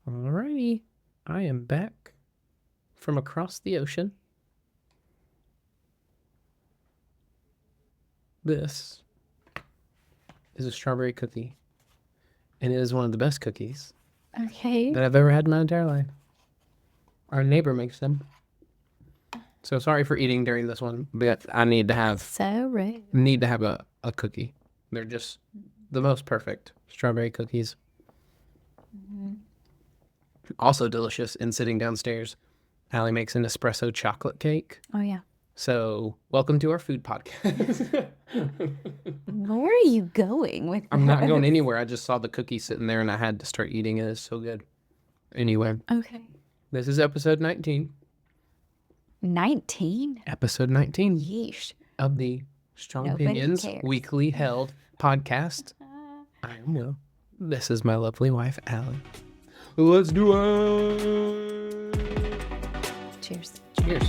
Alrighty, I am back from across the ocean. This is a strawberry cookie, and it is one of the best cookies Okay. that I've ever had in my entire life. Our neighbor makes them. So sorry for eating during this one, but I need to have So rude. a cookie. They're just the most perfect strawberry cookies. Also delicious. And sitting downstairs, Allie makes an espresso chocolate cake. Oh, yeah. So welcome to our food podcast. Where are you going with I'm not this? going anywhere. I just saw the cookie sitting there and I had to start eating it. It's so good. Anyway, Okay. this is episode 19. 19? Episode 19 Yeesh. of the Strong Nobody Opinions cares. weekly held podcast. I am Will. This is my lovely wife, Allie. Let's do it. Cheers. Cheers.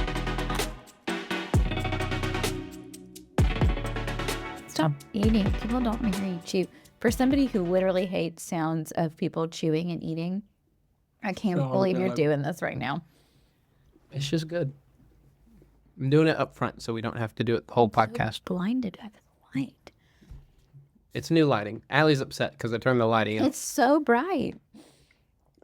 Stop eating. People don't want to hear you chew. For somebody who literally hates sounds of people chewing and eating, I can't Oh, believe you're God. doing this right now. It's just good. I'm doing it up front so we don't have to do it the whole podcast. Blinded by the light. It's new lighting. Allie's upset because I turned the lighting up. It's so bright.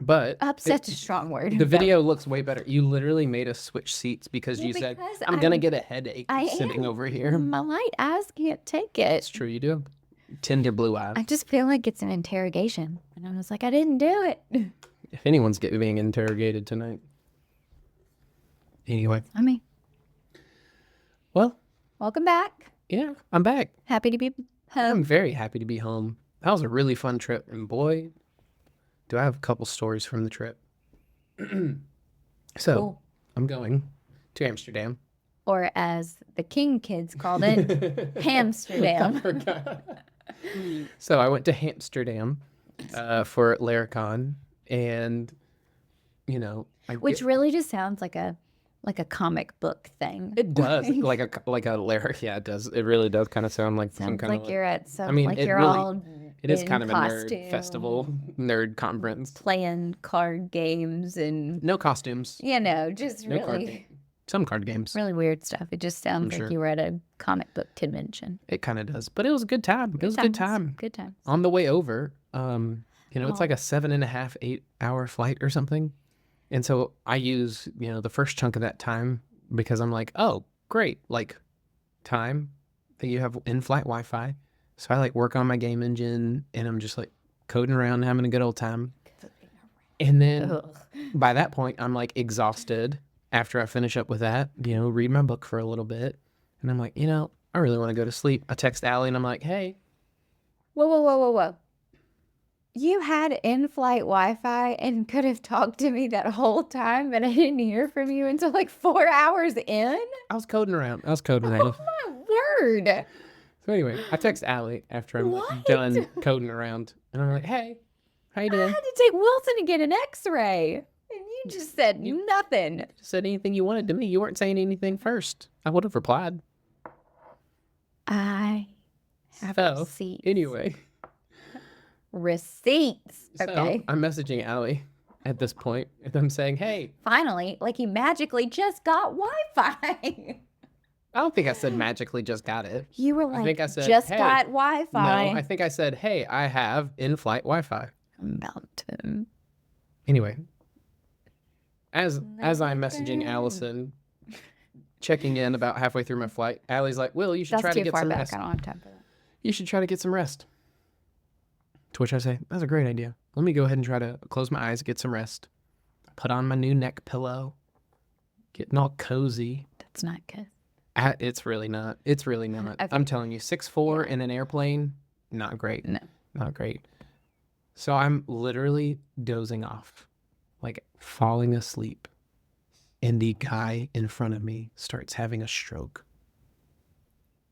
But Upset's a strong word. the video looks way better. You literally made us switch seats because Well, you said, because I'm going to I'm- get a headache I sitting am. over here. My light eyes can't take it. It's true, you do. Tender blue eyes. I just feel like it's an interrogation. And I was like, I didn't do it. If anyone's being interrogated tonight. Anyway. I mean, Well, welcome back. yeah, I'm back. Happy to be home. I'm very happy to be home. That was a really fun trip. And boy, do I have a couple stories from the trip. So, Cool. I'm going to Amsterdam. Or as the King kids called it, Hamsterdam. So I went to Amsterdam for Laracon, and you know, Which really just sounds like a comic book thing. it does like a Laracon. Yeah, it does. It really does kind of sound like some Sounds kind like of. you're at some, I mean, like it you're really- all It is in kind of a nerd costume, festival, nerd conference. playing card games and, No costumes. just No card really, game. Some card games. really weird stuff. It just sounds like sure. you were at a comic book convention. It kind of does, but it was a good time. It was a good time. Good times. On the way over, it's like a 7.5, 8 hour flight or something. And so I use, the first chunk of that time because I'm like, oh, great. Like time that you have in-flight Wi-Fi. So I like work on my game engine and I'm just like coding around, having a good old time. And then Ugh. by that point, I'm like exhausted after I finish up with that, read my book for a little bit. And I'm like, I really want to go to sleep. I text Allie and I'm like, hey, Whoa. You had in-flight Wi-Fi and could have talked to me that whole time, but I didn't hear from you until like 4 hours in? I was coding around. Oh my word. So anyway, I text Allie after I'm like, What? done coding around. And I'm like, hey, how you I doing? had to take Wilson to get an x-ray. And you just said nothing. Just said anything you wanted to me. You weren't saying anything first. I would have replied. I have So, receipts. anyway. Receipts. So Okay. I'm messaging Allie at this point, and I'm saying, hey, Finally, like you magically just got Wi-Fi. I don't think I said magically just got it. You were I like, think I said, just "Hey." got Wi-Fi. No, I think I said, hey, I have in-flight Wi-Fi. I'm about to. Anyway, as I'm messaging Allison, checking in about halfway through my flight, Allie's like, Will, you should That's try to too get far some back. rest. I don't have time for that. You should try to get some rest. To which I say, that's a great idea. Let me go ahead and try to close my eyes, get some rest. Put on my new neck pillow, getting all cozy. That's not good. It's really not. It's really not. Okay. I'm telling you, 6'4" in an airplane, not great. No. Not great. So I'm literally dozing off, like falling asleep. And the guy in front of me starts having a stroke.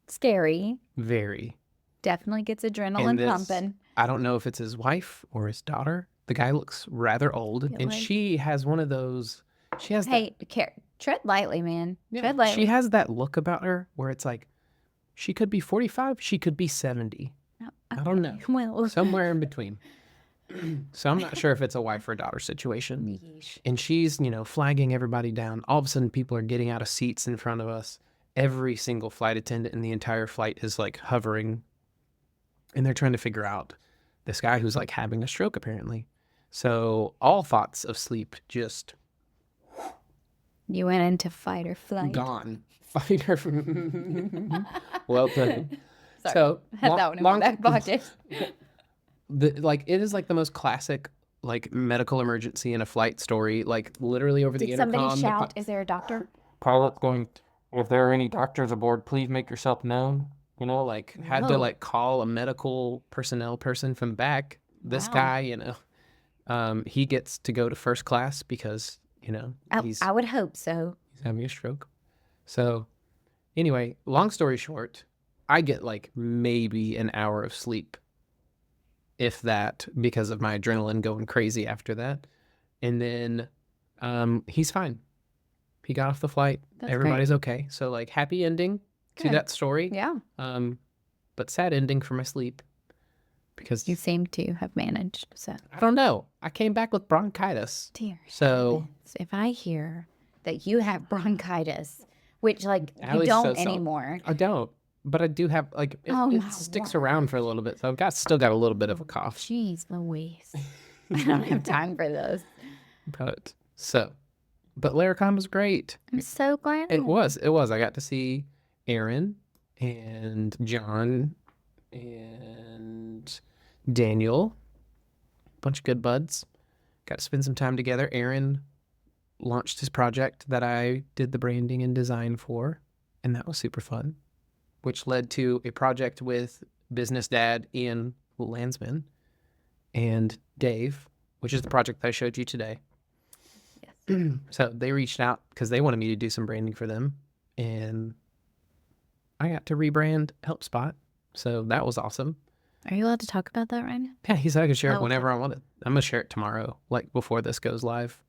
Scary. Very. Definitely gets adrenaline this- pumping. I don't know if it's his wife or his daughter. The guy looks rather old, Feel and like- she has one of those. She has Hey, tread lightly, man. that, Tread lightly. she has that look about her where it's like, she could be 45, she could be 70. No, I don't know. Well, Somewhere in between. So I'm not sure if it's a wife or daughter situation. Yeesh. And she's, flagging everybody down. All of a sudden, people are getting out of seats in front of us. Every single flight attendant in the entire flight is like hovering, and they're trying to figure out this guy who's like having a stroke, apparently. So all thoughts of sleep just You went into fight or flight. gone. Fighter. Well done. Sorry. So Had that one in my back pocket. It is like the most classic like medical emergency in a flight story. Like literally over the Did intercom. somebody shout, "Is there a doctor?" Pilot going, if there are any doctors aboard, please make yourself known. Had to Whoa. like call a medical personnel person from back. This Wow. guy, he gets to go to first class because, he's I would hope so. having a stroke. So anyway, long story short, I get like maybe an hour of sleep, if that, because of my adrenaline going crazy after that. And then he's fine. He got off the flight. That's Everybody's okay. So like happy ending to Good. that story. Yeah. But sad ending for my sleep because You seem to have managed. So, I don't know. I came back with bronchitis. dear So heavens, if I hear that you have bronchitis, which like you Allie's don't so- anymore. I don't, but I do have like it, Oh, it my sticks word. around for a little bit. So still got a little bit of a cough. Jeez Louise. I don't have time for those. But Laracon was great. I'm so glad. It was. I got to see Aaron and John and Daniel, a bunch of good buds. Got to spend some time together. Aaron launched his project that I did the branding and design for, and that was super fun, which led to a project with business dad Ian Landsman and Dave, which is the project that I showed you today. Yes. So they reached out because they wanted me to do some branding for them, and I got to rebrand HelpSpot. So that was awesome. Are you allowed to talk about that right now? Yeah, he said I could share it Oh, whenever I wanted. I'm gonna share it tomorrow, like before this goes live.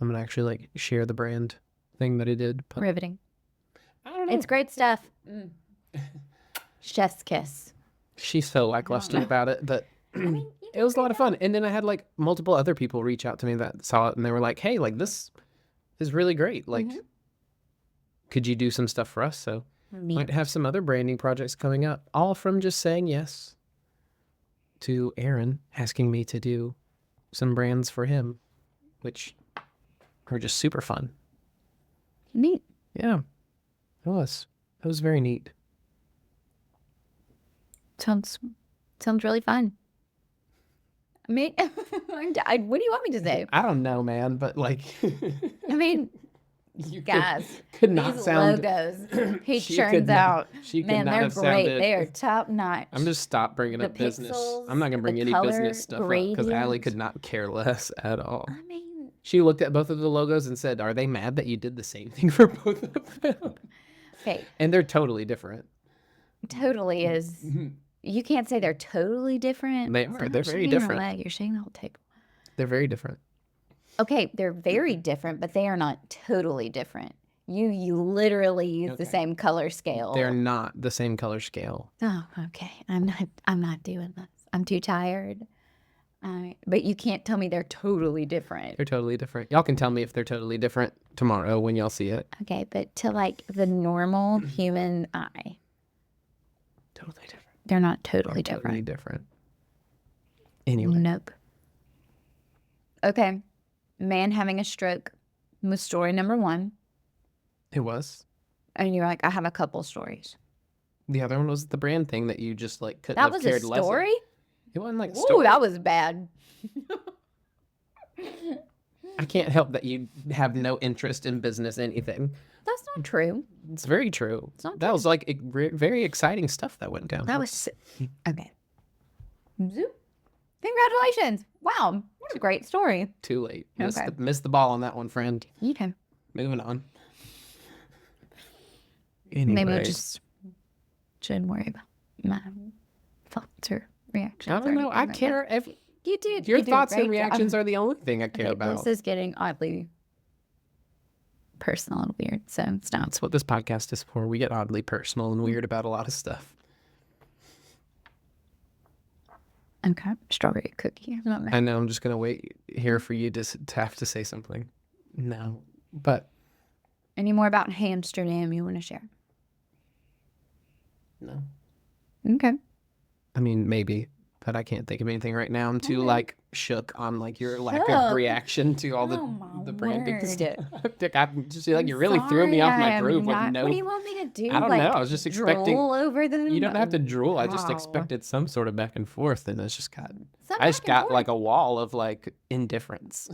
I'm gonna actually like share the brand thing that I did. But Riveting. I don't know. It's great stuff. Chef's kiss. She's so lackluster about it, but it was a lot of fun. And then I had like multiple other people reach out to me that saw it, and they were like, "Hey, like this is really great. Like, could you do some stuff for us?" So might have some other branding projects coming up, all from just saying yes to Aaron asking me to do some brands for him, which are just super fun. Neat. Yeah, it was. It was very neat. Sounds really fun. I mean, what do you want me to say? I don't know, man, but like, I mean, you guys, could not these sound. logos he She churns could not- out. she could Man, not they're have great. sounded- They are top notch. I'm just stop bringing The up business. pixels, I'm not gonna bring the any color business stuff up because Allie gradient. could not care less at all. I mean, She looked at both of the logos and said, "Are they mad that you did the same thing for both of them?" okay, And they're totally different. totally is. You can't say they're totally different. They are. Stop They're very shaking your different. leg. You're shaking the whole table. They're very different. Okay, they're very different, but they are not totally different. You literally use the Okay. same color scale. They're not the same color scale. Oh, okay. I'm not doing this. I'm too tired. But you can't tell me they're totally different. They're totally different. Y'all can tell me if they're totally different tomorrow when y'all see it. Okay, but to like the normal human eye, Totally different. they're not totally They're different. totally different. Anyway, Nope. Okay. Man having a stroke was story number 1. it was. And you're like, I have a couple stories. The other one was the brand thing that you just like couldn't That have was a cared less. story? It wasn't like a Ooh, story. that was bad. I can't help that you have no interest in business anything. That's not true. It's very true. It's not That was like very exciting stuff that went down. That was okay. Zoop. Congratulations! Wow, what a great story. too late. Okay. Missed the ball on that one, friend. You can. Moving on. Maybe I Anyways, just shouldn't worry about my thoughts or reactions. I don't know. I anything like that. care if You did. your you did a thoughts and great job. reactions are the only thing I care Okay, about. This is getting oddly personal and weird, so stop. That's what this podcast is for. We get oddly personal and weird about a lot of stuff. Okay. Strawberry cookie. I know. I'm just gonna wait here for you to have to say something. No, but Any more about Amsterdam you want to share? no. Okay. I mean, maybe, but I can't think of anything right now. I'm too like shook on like your lack Shook? of reaction to all Oh, my the branding word. stuff. I just feel like you really threw me off my groove with no. What do you want me to do? I don't know. I was just expecting. Drool over them? You don't have to drool. I just Wow. expected some sort of back and forth, and it's just got. Some I just back and got like a wall of like indifference.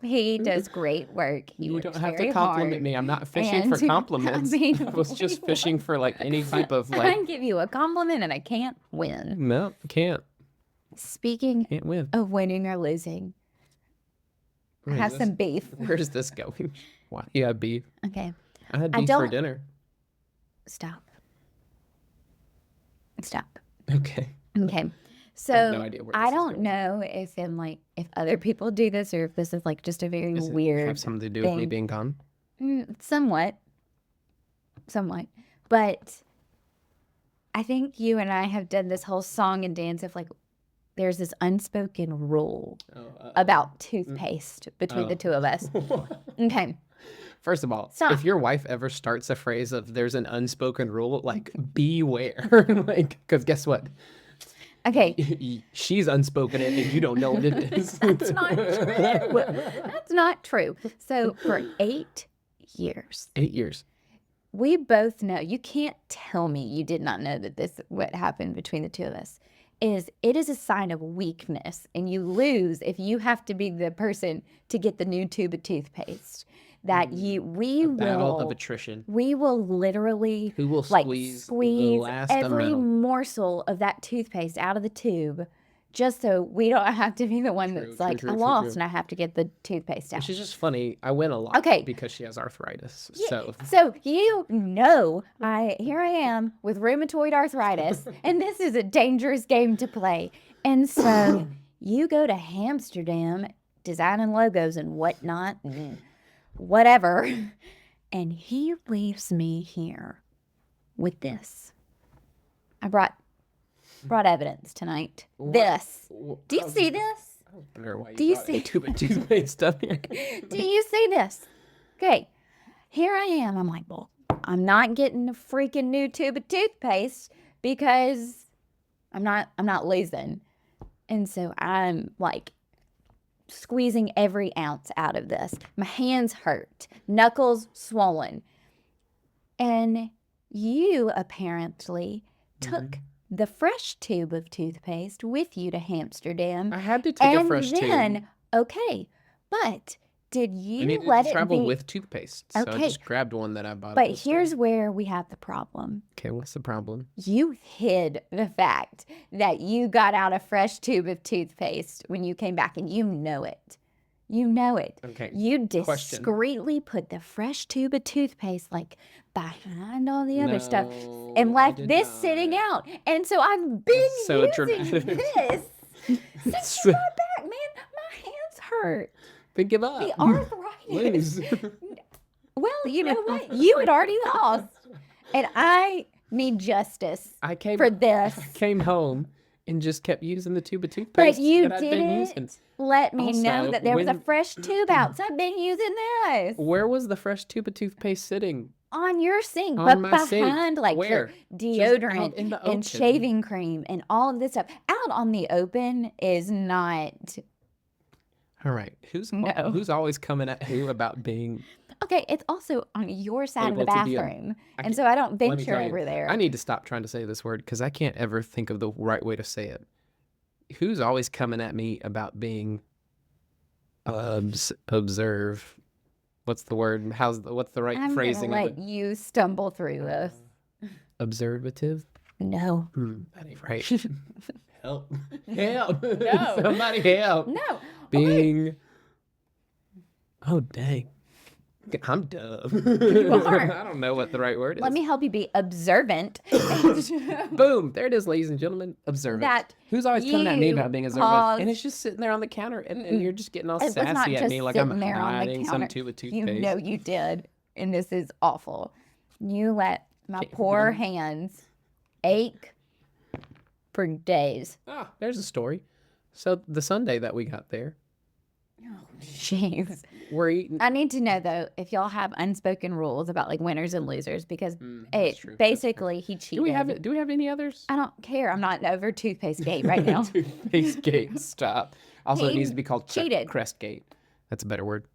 He does great work. He You works don't have very to compliment hard. me. I'm not fishing And for compliments. I mean, I was just fishing for like any type of I like. can give you a compliment and I can't win. No, can't Speaking win. of winning or losing, I have some beef. Where's this going? Why? Yeah, beef. Okay. I had I beef for don't- dinner. Stop. Stop. Okay. Okay. So I have no idea where I this is don't going. know if other people do this or if this is like just a very Does it weird have something to do with me thing. being gone? Somewhat. But I think you and I have done this whole song and dance of like there's this unspoken rule about toothpaste between the two of us. Okay. First of all, Stop. if your wife ever starts a phrase of "there's an unspoken rule," like beware, like because guess what? Okay. She's unspoken and you don't know what it is. That's not true. That's not true. So for 8 years, 8 years. we both know, you can't tell me you did not know that this, what happened between the two of us, is it is a sign of weakness and you lose if you have to be the person to get the new tube of toothpaste. That Battle of attrition. we will literally Who will like squeeze the squeeze last every amount? morsel of that toothpaste out of the tube just so we don't have to be the one that's like, true, I true, lost true. and I have to get the toothpaste out. Which is just funny. I win a lot. Okay. Because she has arthritis. Yeah, So so you know, here I am with rheumatoid arthritis, and this is a dangerous game to play. And so you go to Amsterdam, designing logos and whatnot, and whatever, and he leaves me here with this. I brought evidence tonight. This. Do you see this? I wonder why Do you brought a see- tube of toothpaste up here? Do you see this? Okay, here I am. I'm like, well, I'm not getting a freaking new tube of toothpaste because I'm not losing. And so I'm like squeezing every ounce out of this. My hands hurt, knuckles swollen. And you apparently took the fresh tube of toothpaste with you to Amsterdam. I had to take a And fresh then, tube. okay, but did I you needed let to it travel be? with toothpaste. So I Okay. just grabbed one that I bought. at But the store. here's where we have the problem. Okay, what's the problem? You hid the fact that you got out a fresh tube of toothpaste when you came back, and you know it. You know it. Okay. You question. discreetly put the fresh tube of toothpaste like behind all the other stuff No, and I left did this not. sitting out. And so I've been So using dramatic. this since you got back, man. My hands hurt. Then give up. The arthritis. Lose. Well, you know what? You had already lost. And I need justice I came for this. I came home and just kept using the tube of toothpaste But you that I'd been using. didn't let me know Also, that there was a when- fresh tube out. So I've been using this Where was the fresh tube of toothpaste sitting? on your sink, On but my sink. behind like Where? your Just out deodorant in the open. and shaving cream and all of this stuff. Out on the open is not All right. Who's No. who's always coming at who about being okay. It's also on your side of the Able to be a- bathroom, I and can't- so I don't Let me venture tell you, over there. I need to stop trying to say this word because I can't ever think of the right way to say it. Who's always coming at me about being observe? What's the word? What's the right I'm phrasing gonna of let it? you stumble through this. Observative? No, That ain't right. Help. Help. No. Somebody help. no. Okay. Being. Oh, dang. I'm dumb. are. I don't know what the right word is. Let me help you be observant. Boom. There it is, ladies and gentlemen. Observant. That Who's always coming at me you about being observant? caused- And it's just sitting there on the counter, and you're just getting all It was not sassy at just me like I'm sitting there on the hiding some counter. tube of You toothpaste. know you did, and this is awful. You let my Okay, poor well- hands ache for days. Ah, there's a story. So the Sunday that we got there, Oh, jeez. we're eating. I need to know though if y'all have unspoken rules about like winners and losers because That's true. basically he cheated. Do we have any others? I don't care. I'm not over toothpaste gate right now. Toothpaste Gate. Stop. Also, it He needs to be called cheated. Crest Gate. That's a better word.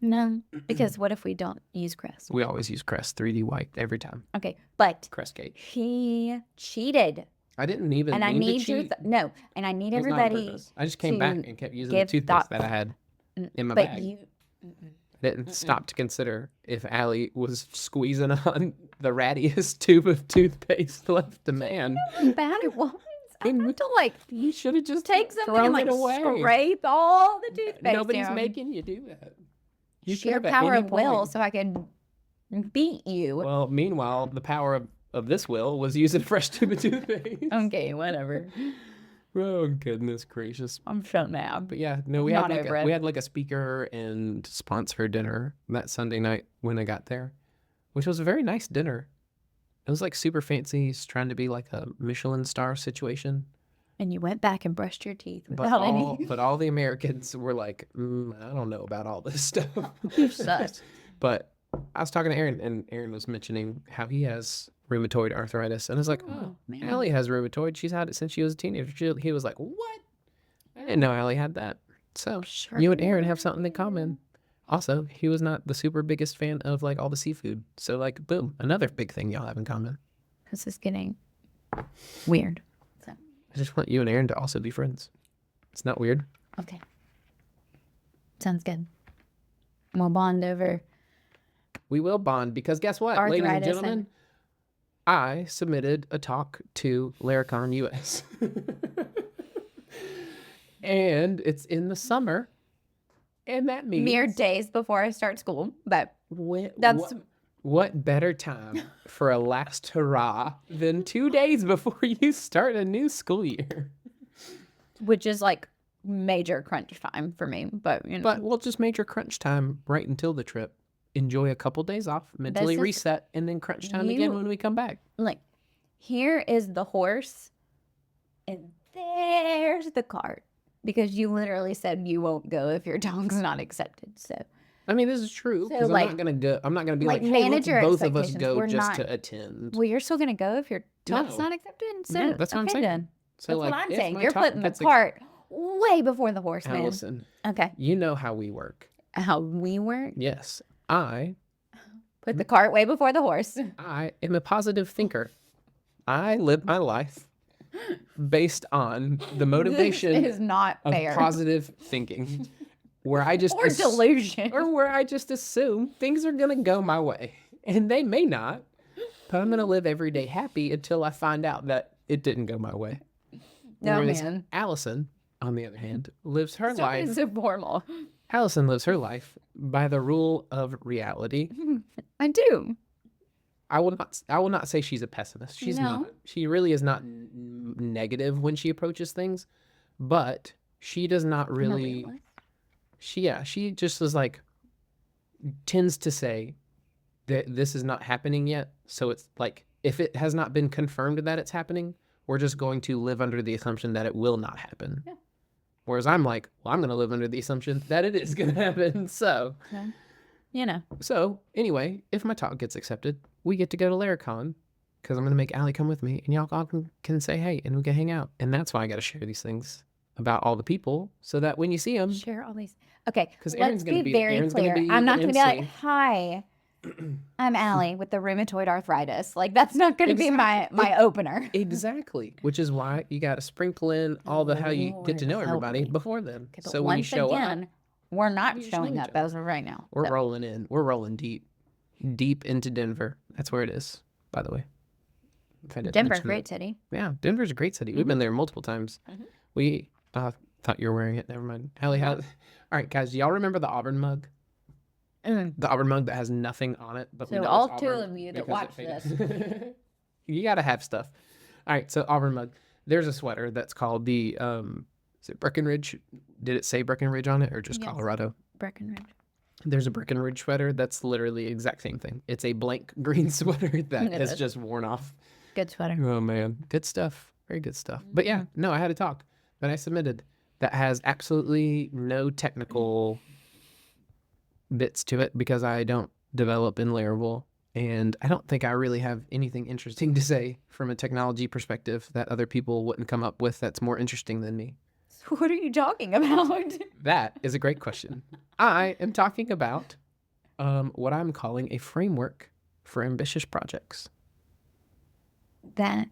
No, because what if we don't use Crest? We always use Crest 3D white every time. Okay, but Crest Gate. he cheated, I didn't even and I mean to need your cheat. no, and I need It was not on everybody. purpose. I just came back to and kept using the give toothpaste thought- that I had in my But bag. you, I didn't stop to consider if Allie was squeezing on the rattiest tube of toothpaste left to man. how bad it was. I had to like You should have just take something thrown and like it away. scrape all the toothpaste. Nobody's down. making you do that. You could Sheer have at power any of will, point. so I can beat you. Well, meanwhile, the power of this will was using a fresh tube of toothpaste. Okay, whatever. Oh goodness gracious! I'm so mad. But yeah, no, we Not had like over it. we had like a speaker and sponsor dinner that Sunday night when I got there, which was a very nice dinner. It was like super fancy, it's trying to be like a Michelin star situation. And you went back and brushed your teeth But without all, any. but all the Americans were like, I don't know about all this stuff. Sus. But I was talking to Aaron, and Aaron was mentioning how he has rheumatoid arthritis, and I was like, Oh, man. Allie has rheumatoid. She's had it since she was a teenager. He was like, what? I didn't know Allie had that. So Sure. you and Aaron have something in common. Also, he was not the super biggest fan of like all the seafood. So like, boom, another big thing y'all have in common. This is getting weird. So, I just want you and Aaron to also be friends. It's not weird. okay. Sounds good. We'll bond over. We will bond because guess what, ladies and Arthritis gentlemen? and- I submitted a talk to Laracon US. And it's in the summer. And that means Mere days before I start school, but what, that's what better time for a last hurrah than 2 days before you start a new school year? which is like major crunch time for me. But you know, But we'll just major crunch time right until the trip. Enjoy a couple days off, mentally is- reset, and then crunch time again You- when we come back. like, here is the horse, and there's the cart. Because you literally said you won't go if your dog's not accepted. So I mean, this is true So, because like- I'm not gonna be like, like, hey, let's manage your both of us expectations. go We're just not- to attend. well, you're still gonna go if your dog's No. not accepted. So No, that's what I'm okay saying. then. So That's like, what I'm if saying. my You're talk putting the gets ac- cart way before the horse, man. Allison, Okay. you know how we work. How we work? Yes, I Put the cart way before the horse. am a positive thinker. I live my life based on the motivation This is not of fair. positive thinking, where I just or delusion. or where I just assume things are gonna go my way, and they may not. But I'm gonna live every day happy until I find out that it didn't go my way. No, Whereas man. Allison, on the other hand, lives her Stop being life. so formal. Allison lives her life by the rule of reality. I do. I will not say she's a pessimist. She's No. not. She really is not negative when she approaches things, but she does not I'm a really. realist. She just is like tends to say that this is not happening yet. So it's like if it has not been confirmed that it's happening, we're just going to live under the assumption that it will not happen. Yeah. Whereas I'm like, well, I'm going to live under the assumption that it is going to happen. So You know. anyway, if my talk gets accepted, we get to go to Laracon because I'm going to make Allie come with me and y'all all can say hey and we can hang out. And that's why I got to share these things about all the people so that when you see them, Share all these. Okay. 'Cause Let's Aaron's gonna be be- very Aaron's gonna clear. be I'm not the going to be like, MC. hi, I'm Allie with the rheumatoid arthritis. Like, that's not going to be my opener. exactly, which is why you got to sprinkle in all the how you get to Lord, know help everybody me. before then. Okay, but So when you once show again, up, we're not we just showing know each up as of right now. we're So, rolling in. We're rolling deep into Denver. That's where it is, by the way. If I didn't Denver, mention great that. city. Yeah, Denver's a great city. We've been there multiple times. Mhm. We thought you were wearing it. Never mind. Hallie, how? All right, guys, do y'all remember the Auburn mug? The Auburn mug that has nothing on it, but we So know all it's two Auburn of you that because watch it faded. You gotta have stuff. All right, so Auburn mug. There's a sweater that's called the is it Breckenridge? Did it say Breckenridge on it or just Yes. Colorado? Breckenridge. There's a Breckenridge sweater that's literally the exact same thing. It's a blank green sweater that It has is. just worn off. Good sweater. Oh man, good stuff. Very good stuff. But yeah, no, I had a talk that I submitted that has absolutely no technical bits to it because I don't develop in Laravel. And I don't think I really have anything interesting to say from a technology perspective that other people wouldn't come up with that's more interesting than me. So what are you talking about? That is a great question. I am talking about what I'm calling a framework for ambitious projects. That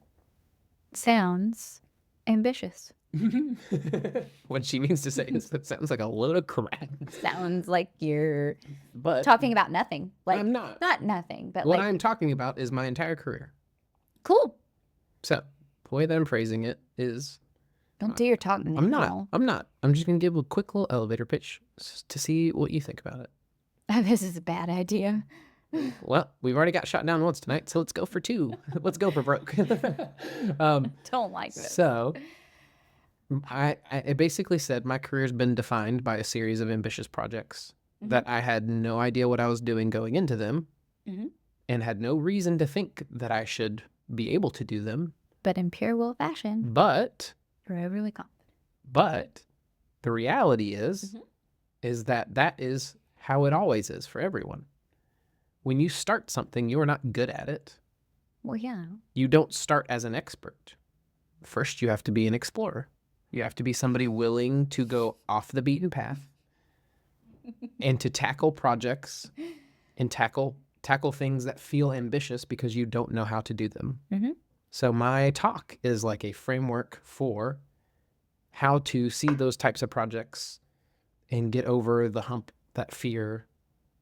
sounds ambitious. What she means to say is that sounds like a load of crap. Sounds like you're But talking about nothing. Like I'm not. Not nothing, but What like I'm talking about is my entire career. cool. So the way that I'm phrasing it is Don't do your talk now. I'm not. I'm just going to give a quick little elevator pitch to see what you think about it. This is a bad idea. Well, we've already got shot down once tonight, so let's go for two. Let's go for broke. Don't like this. So I basically said my career's been defined by a series of ambitious projects that I had no idea what I was doing going into them and had no reason to think that I should be able to do them. But in pure will fashion, But you're overly confident. But the reality is that is how it always is for everyone. When you start something, you're not good at it. Well, yeah. You don't start as an expert. First, you have to be an explorer. You have to be somebody willing to go off the beaten path and to tackle projects and tackle things that feel ambitious because you don't know how to do them. So my talk is like a framework for how to see those types of projects and get over the hump, that fear,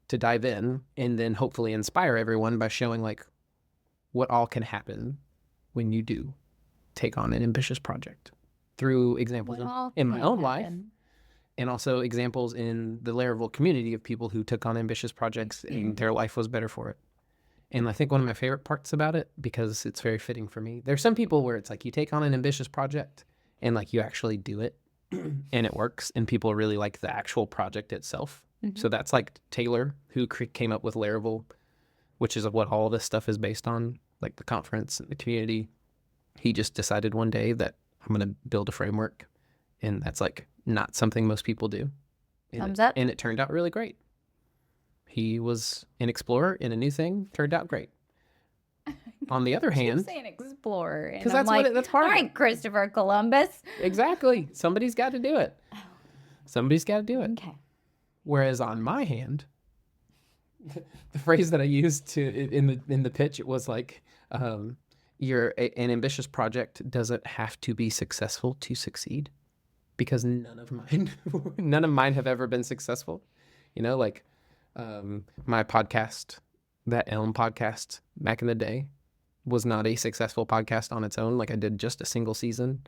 to dive in and then hopefully inspire everyone by showing like what all can happen when you do take on an ambitious project through examples in my own life and also examples in the Laravel community of people who took on ambitious projects and their life was better for it. And I think one of my favorite parts about it, because it's very fitting for me, there's some people where it's like you take on an ambitious project and like you actually do it and it works and people really like the actual project itself. So that's like Taylor, who came up with Laravel, which is what all this stuff is based on, like the conference and the community. He just decided one day that I'm going to build a framework, and that's like not something most people do. Thumbs up. And it turned out really great. He was an explorer in a new thing, turned out great. On the other hand, saying explorer, because that's like, that's part all of right, it. Christopher Columbus. Exactly. Somebody's got to do it. Somebody's got to do it. Okay. Whereas on my hand, the phrase that I used in the pitch, it was like, an ambitious project doesn't have to be successful to succeed, because none of mine have ever been successful. You know, like my podcast, that Elm podcast back in the day, was not a successful podcast on its own. Like I did just a single season,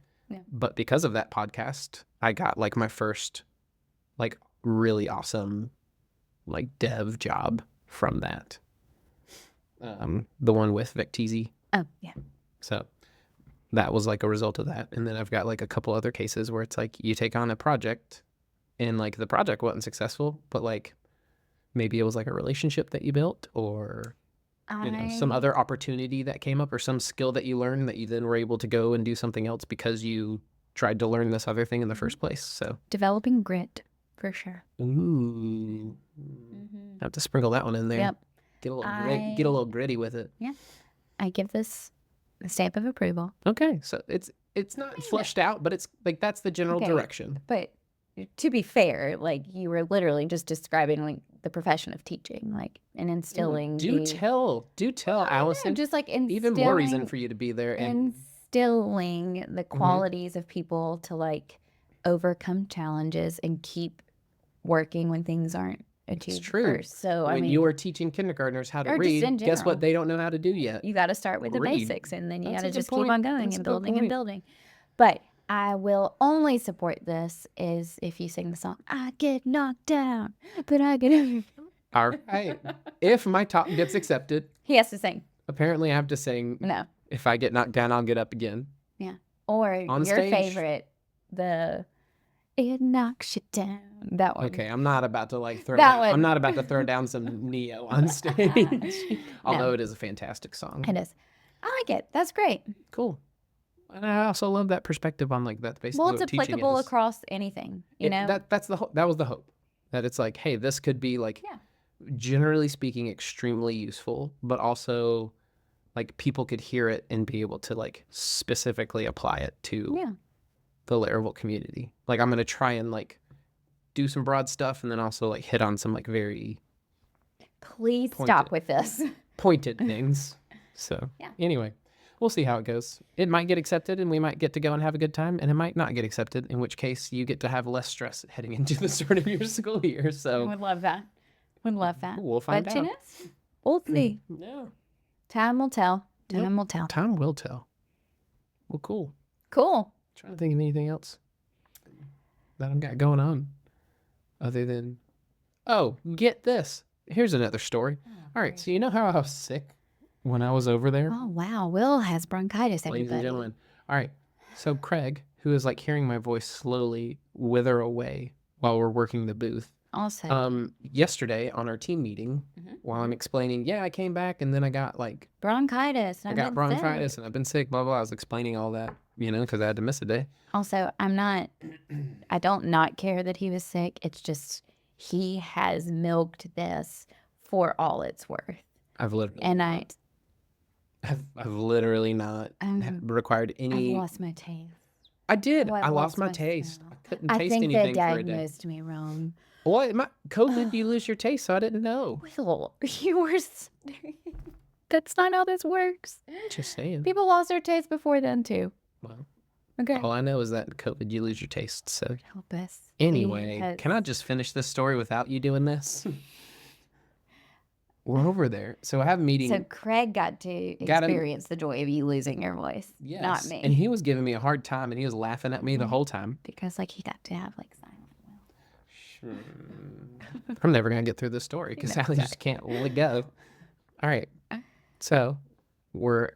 but because of that podcast, I got like my first like really awesome like dev job from that. The one with Vic Teasy. Oh, yeah. So that was like a result of that. And then I've got like a couple other cases where it's like you take on a project and like the project wasn't successful, but like maybe it was like a relationship that you built or you know, some other opportunity that came up or some skill that you learned that you then were able to go and do something else because you tried to learn this other thing in the first place. So developing grit, for sure. Ooh. I have to sprinkle that one in there. Yep. Get a little gritty with it. Yeah. I give this a stamp of approval. Okay. So it's not fleshed out, but it's like that's the general direction. But to be fair, like you were literally just describing like the profession of teaching, like and instilling. Do tell, Allison. Just like even more reason for you to be there and instilling the qualities of people to like overcome challenges and keep working when things aren't achieved. It's true. First. So when I mean, you are teaching kindergartners how to or just in read, guess what general. they don't know how to do yet? You got to start with the Read. basics, and then you That's got a to good just point. keep on going That's a and good building and point. building. But I will only support this is if you sing the song, I get knocked down, but I get up. All right. If my talk gets accepted, He has to sing. apparently I have to sing, No. if I get knocked down, I'll get up again. Yeah. Or On your stage. favorite, the It Knocks You Down. That one. Okay, I'm not about to like throw That down, one. I'm not about to throw down some Neo on stage. Although it is a fantastic song. It is. I like it. That's great. Cool. And I also love that perspective on like that's basically Well, it's what teaching applicable is. across anything, you know? That's that was the hope. That it's like, hey, this could be like Yeah. generally speaking extremely useful, but also like people could hear it and be able to like specifically apply it to Yeah. the Laravel community. Like I'm gonna try and like do some broad stuff and then also like hit on some like very Please Pointed. stop with this. pointed things. So Yeah. anyway, we'll see how it goes. It might get accepted and we might get to go and have a good time, and it might not get accepted, in which case you get to have less stress heading into the start of your school year. I So would love that. Would love that. we'll find But out. tennis, we'll see. Yeah. Time will tell. Yep. Time will tell. Time will tell. Well, cool. Cool. Trying to think of anything else that I've got going on other than, oh, get this. Here's another story. All right. So you know how I was sick when I was over there? Oh, wow. Will has bronchitis, Ladies and everybody. gentlemen. All right. So Craig, who is like hearing my voice slowly wither away while we're working the booth, Also, yesterday on our team meeting, while I'm explaining, yeah, I came back and then I got like bronchitis. I got bronchitis and I've been sick, blah blah. I was explaining all that, you know, because I had to miss a day. Also, I don't not care that he was sick. It's just he has milked this for all it's worth. I've literally, And I've literally not required I've any. lost my taste. I did. Oh, I I've lost lost my my taste. smell. I couldn't I taste think they anything for a day. diagnosed me wrong. What? COVID, you lose your taste, so I didn't know. Will, you were. That's not how this works. Just saying. People lost their taste before then too. Well, Okay. all I know is that COVID, you lose your taste. So Help us. anyway, can I just finish this story without you doing this? We're over there. So I have a meeting. So Craig got to Got him- experience the joy of you losing your voice, Yes. not me. And he was giving me a hard time and he was laughing at me the whole time. Because like he got to have like silent will. I'm never going to get through this story because Sally just can't let go. All right. So we're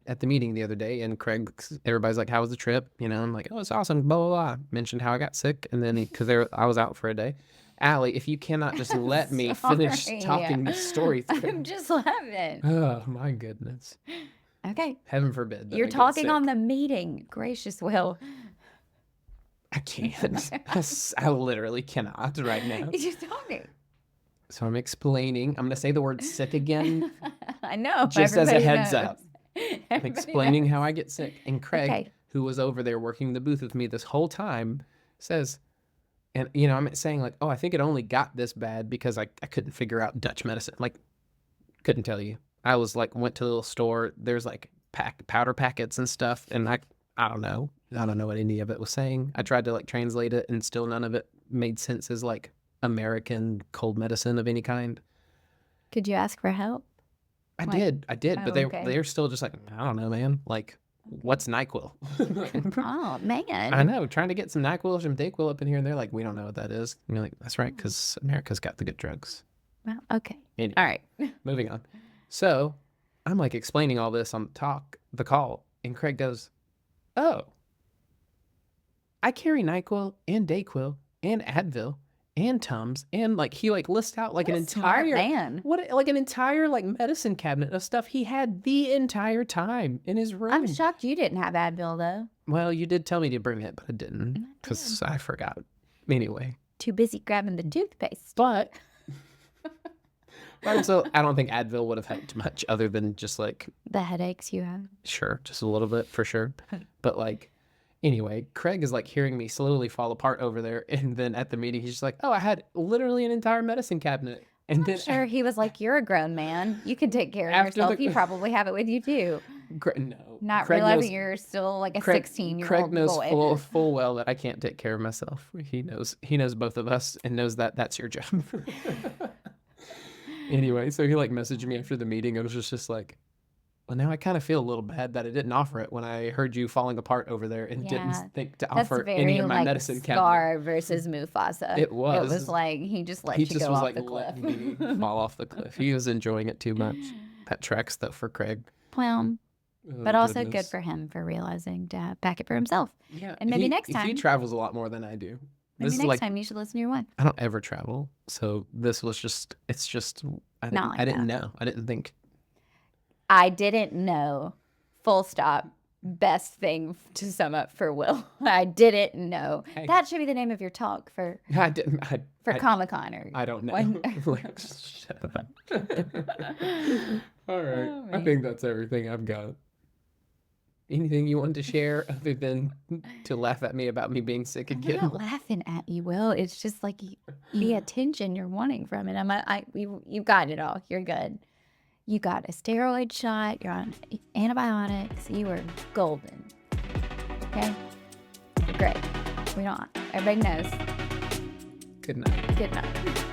at the meeting the other day and Craig, everybody's like, how was the trip? You know, I'm like, oh, it's awesome. Blah, blah, blah. Mentioned how I got sick. And then because I was out for a day. Allie, if you cannot just let me finish Sorry. talking this story through. I'm just laughing. Oh, my goodness. Okay. Heaven forbid. that You're I get talking on sick. the meeting. Gracious Will. I can't. I literally cannot right now. You're talking. So I'm explaining. I'm going to say the word sick again, I know. just as a everybody heads knows. up. I'm Everybody explaining knows. how I get sick. And Craig, Okay. who was over there working the booth with me this whole time, says, and you know, I'm saying like, oh, I think it only got this bad because I couldn't figure out Dutch medicine. Like, couldn't tell you. I was like, went to the little store. There's like powder packets and stuff. And I don't know. I don't know what any of it was saying. I tried to like translate it and still none of it made sense as like American cold medicine of any kind. Could you ask for help? I Like- did, but Oh, okay. they're still just like, I don't know, man. Like, what's NyQuil? Oh, man. I know, trying to get some NyQuil or some Dayquil up in here, and they're like, we don't know what that is. And you're like, that's right, because America's got the good drugs. Well, okay. Anyway, All right. moving on. So I'm like explaining all this on the call, and Craig goes, oh, I carry NyQuil and Dayquil and Advil and Tums, and like he like lists out like an What a smart entire man. like an entire like medicine cabinet of stuff he had the entire time in his room. I'm shocked you didn't have Advil, though. Well, you did tell me to bring it, but I didn't because I forgot. Anyway, Too busy grabbing the toothpaste. but also I don't think Advil would have helped much other than just like The headaches you have. sure, just a little bit for sure. But like anyway, Craig is like hearing me slowly fall apart over there, and then at the meeting he's just like, "Oh, I had literally an entire medicine cabinet." And then Sure, he was like, "You're a grown man. You can take care of After yourself. the- You probably have it with you too." No, Not Craig realizing knows- you're still like a Craig 16-year-old Craig knows boy. full well that I can't take care of myself. He knows both of us and knows that that's your job. Anyway, so he like messaged me after the meeting. I was just like, well, now I kind of feel a little bad that I didn't offer it when I heard you falling apart over there and Yeah, didn't think to That's offer very any of my like medicine cabinet. Scar versus Mufasa. It was. It was like he just let He you just go was off like the cliff. letting me fall off the cliff. He was enjoying it too much. That tracks though for Craig. Well, Oh, but also good goodness. for him for realizing to pack it for himself. Yeah, and maybe he- next he time- travels a lot more than I do. Maybe This is next like time you should listen to your wife. I don't ever travel, so this was just it's just I Not didn't, like I didn't that. know. I didn't think. I didn't know. Full stop. best thing to sum up for Will. I didn't know. Hey. That should be the name of your talk for I didn't. Comic-Con or I don't know. when- Like, shut up. All right. Oh, I man. think that's everything I've got. Anything you wanted to share other than to laugh at me about me being sick I'm again? not laughing at you, Will. It's just like the attention you're wanting from it. You got it all. You're good. You got a steroid shot. You're on antibiotics. You are golden. Okay? You're great. We don't. Everybody knows. Good night. Good night.